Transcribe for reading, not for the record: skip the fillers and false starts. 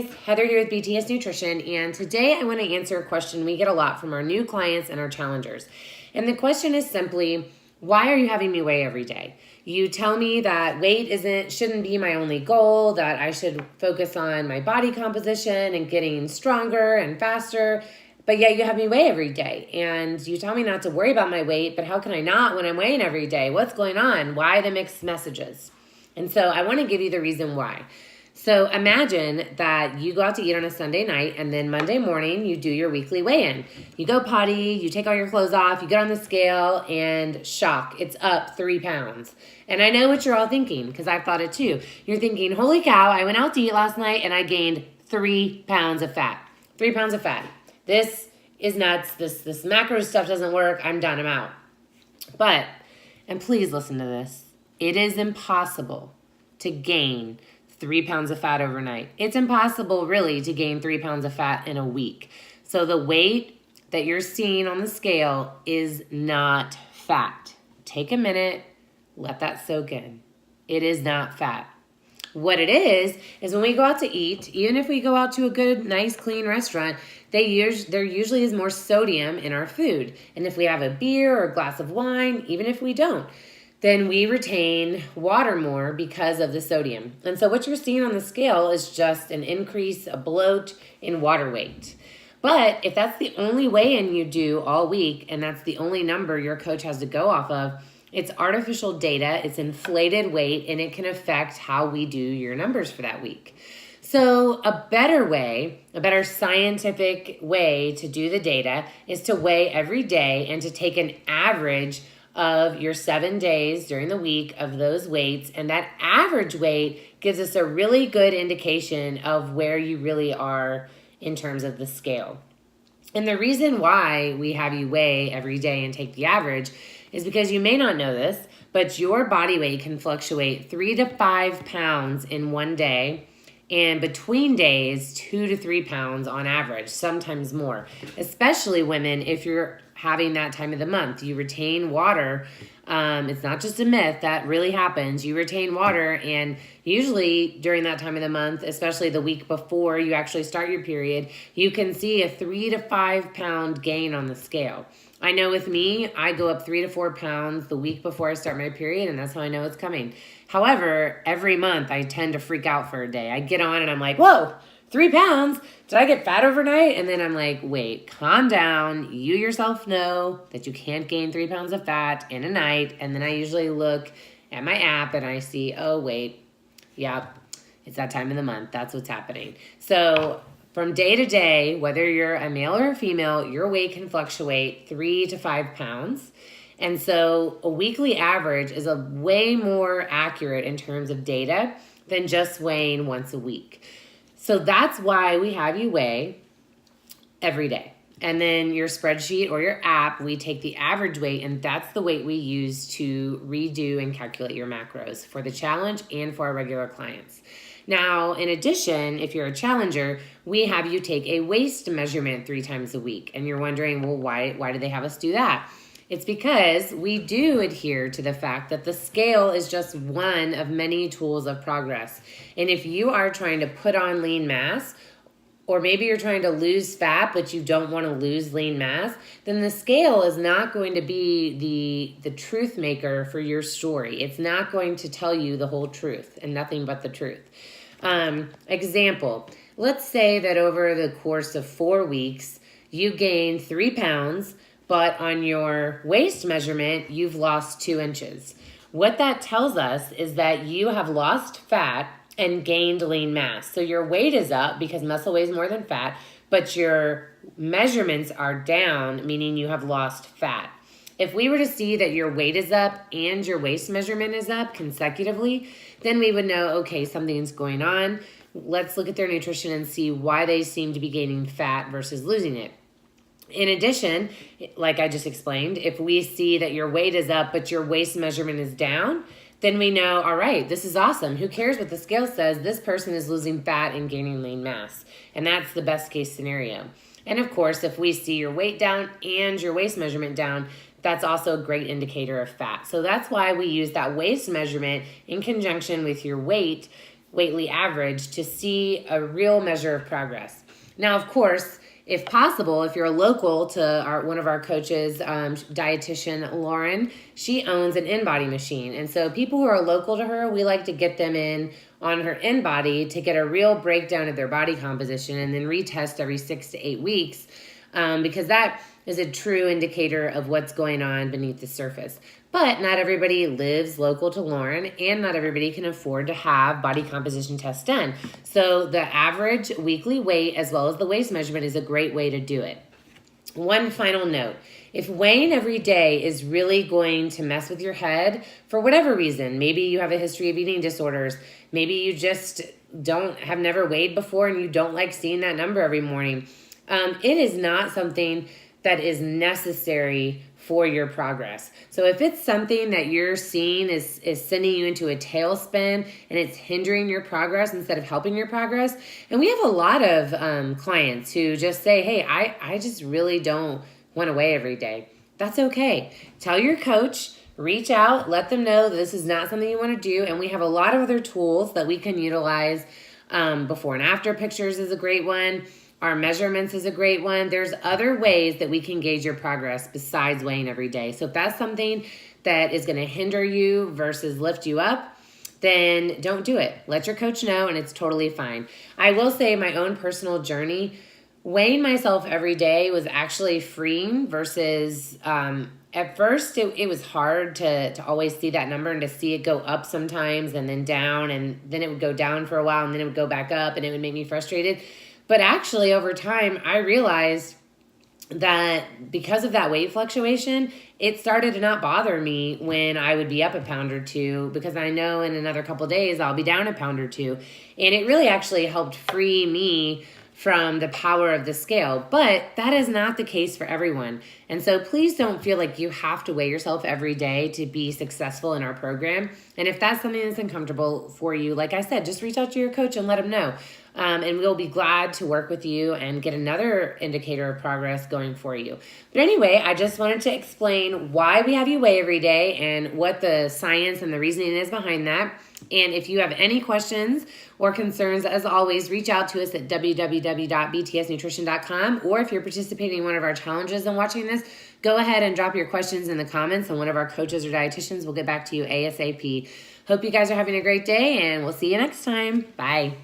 guys, Heather here with BTS Nutrition, and today I want to answer a question we get a lot from our new clients and our challengers. And the question is simply, why are you having me weigh every day? You tell me that weight shouldn't be my only goal, that I should focus on my body composition and getting stronger and faster, but yet you have me weigh every day. And you tell me not to worry about my weight, but how can I not when I'm weighing every day? What's going on? Why the mixed messages? And so I want to give you the reason why. So imagine that you go out to eat on a Sunday night and then Monday morning you do your weekly weigh-in. You go potty, you take all your clothes off, you get on the scale, and shock, it's up 3 pounds. And I know what you're all thinking because I've thought it too. You're thinking, holy cow, I went out to eat last night and I gained 3 pounds of fat. 3 pounds of fat. This is nuts. This macro stuff doesn't work. I'm done. I'm out. But, and please listen to this, it is impossible to gain 3 pounds of fat overnight. It's impossible really to gain 3 pounds of fat in a week. So the weight that you're seeing on the scale is not fat. Take a minute, let that soak in. It is not fat. What it is when we go out to eat, even if we go out to a good, nice, clean restaurant, there usually is more sodium in our food. And if we have a beer or a glass of wine, even if we don't, then we retain water more because of the sodium. And so what you're seeing on the scale is just an increase, a bloat in water weight. But if that's the only weigh-in you do all week, and that's the only number your coach has to go off of, it's artificial data, it's inflated weight, and it can affect how we do your numbers for that week. So a better scientific way to do the data is to weigh every day and to take an average of your 7 days during the week of those weights, and that average weight gives us a really good indication of where you really are in terms of the scale. And the reason why we have you weigh every day and take the average is because you may not know this, but your body weight can fluctuate 3 to 5 pounds in one day, and between days 2 to 3 pounds on average, sometimes more, especially women. If you're having that time of the month, you retain water. It's not just a myth, that really happens. You retain water, and usually during that time of the month, especially the week before you actually start your period, you can see a 3 to 5 pound gain on the scale. I know with me, I go up 3 to 4 pounds the week before I start my period, and that's how I know it's coming. However, every month I tend to freak out for a day. I get on and I'm like, whoa, 3 pounds? Did I get fat overnight? And then I'm like, wait, calm down. You yourself know that you can't gain 3 pounds of fat in a night. And then I usually look at my app and I see, oh, wait, yep, it's that time of the month. That's what's happening. So from day to day, whether you're a male or a female, your weight can fluctuate 3 to 5 pounds. And so a weekly average is a way more accurate in terms of data than just weighing once a week. So that's why we have you weigh every day. And then your spreadsheet or your app, we take the average weight, and that's the weight we use to redo and calculate your macros for the challenge and for our regular clients. Now, in addition, if you're a challenger, we have you take a waist measurement 3 times a week. And you're wondering, well, why do they have us do that? It's because we do adhere to the fact that the scale is just one of many tools of progress. And if you are trying to put on lean mass, or maybe you're trying to lose fat, but you don't want to lose lean mass, then the scale is not going to be the truth maker for your story. It's not going to tell you the whole truth and nothing but the truth. Example, let's say that over the course of 4 weeks, you gain 3 pounds, but on your waist measurement, you've lost 2 inches. What that tells us is that you have lost fat and gained lean mass. So your weight is up because muscle weighs more than fat, but your measurements are down, meaning you have lost fat. If we were to see that your weight is up and your waist measurement is up consecutively, then we would know, okay, something's going on. Let's look at their nutrition and see why they seem to be gaining fat versus losing it. In addition, like I just explained, if we see that your weight is up but your waist measurement is down, then we know, all right, this is awesome. Who cares what the scale says? This person is losing fat and gaining lean mass. And that's the best case scenario. And of course, if we see your weight down and your waist measurement down, that's also a great indicator of fat. So that's why we use that waist measurement in conjunction with your weight weightly average to see a real measure of progress. Now, of course, if possible, if you're local to one of our coaches, dietitian Lauren, she owns an InBody machine. And so people who are local to her, we like to get them in on her InBody to get a real breakdown of their body composition and then retest every 6 to 8 weeks, because that is a true indicator of what's going on beneath the surface. But not everybody lives local to Lauren, and not everybody can afford to have body composition tests done. So the average weekly weight as well as the waist measurement is a great way to do it. One final note. If weighing every day is really going to mess with your head for whatever reason, maybe you have a history of eating disorders, maybe you just have never weighed before and you don't like seeing that number every morning, it is not something that is necessary for your progress. So if it's something that you're seeing is sending you into a tailspin and it's hindering your progress instead of helping your progress, and we have a lot of clients who just say, hey, I just really don't want to weigh every day. That's okay. Tell your coach, reach out, let them know that this is not something you want to do, and we have a lot of other tools that we can utilize. Before and after pictures is a great one. Our measurements is a great one. There's other ways that we can gauge your progress besides weighing every day. So if that's something that is going to hinder you versus lift you up, then don't do it. Let your coach know, and it's totally fine. I will say my own personal journey, weighing myself every day was actually freeing versus at first it was hard to always see that number and to see it go up sometimes and then down, and then it would go down for a while and then it would go back up and it would make me frustrated. But actually, over time, I realized that because of that weight fluctuation, it started to not bother me when I would be up a pound or two, because I know in another couple of days I'll be down a pound or two. And it really actually helped free me from the power of the scale. But that is not the case for everyone. And so please don't feel like you have to weigh yourself every day to be successful in our program. And if that's something that's uncomfortable for you, like I said, just reach out to your coach and let them know. And we'll be glad to work with you and get another indicator of progress going for you. But anyway, I just wanted to explain why we have you weigh every day and what the science and the reasoning is behind that. And if you have any questions or concerns, as always, reach out to us at www.btsnutrition.com. Or if you're participating in one of our challenges and watching this, go ahead and drop your questions in the comments, and one of our coaches or dietitians will get back to you ASAP. Hope you guys are having a great day, and we'll see you next time. Bye.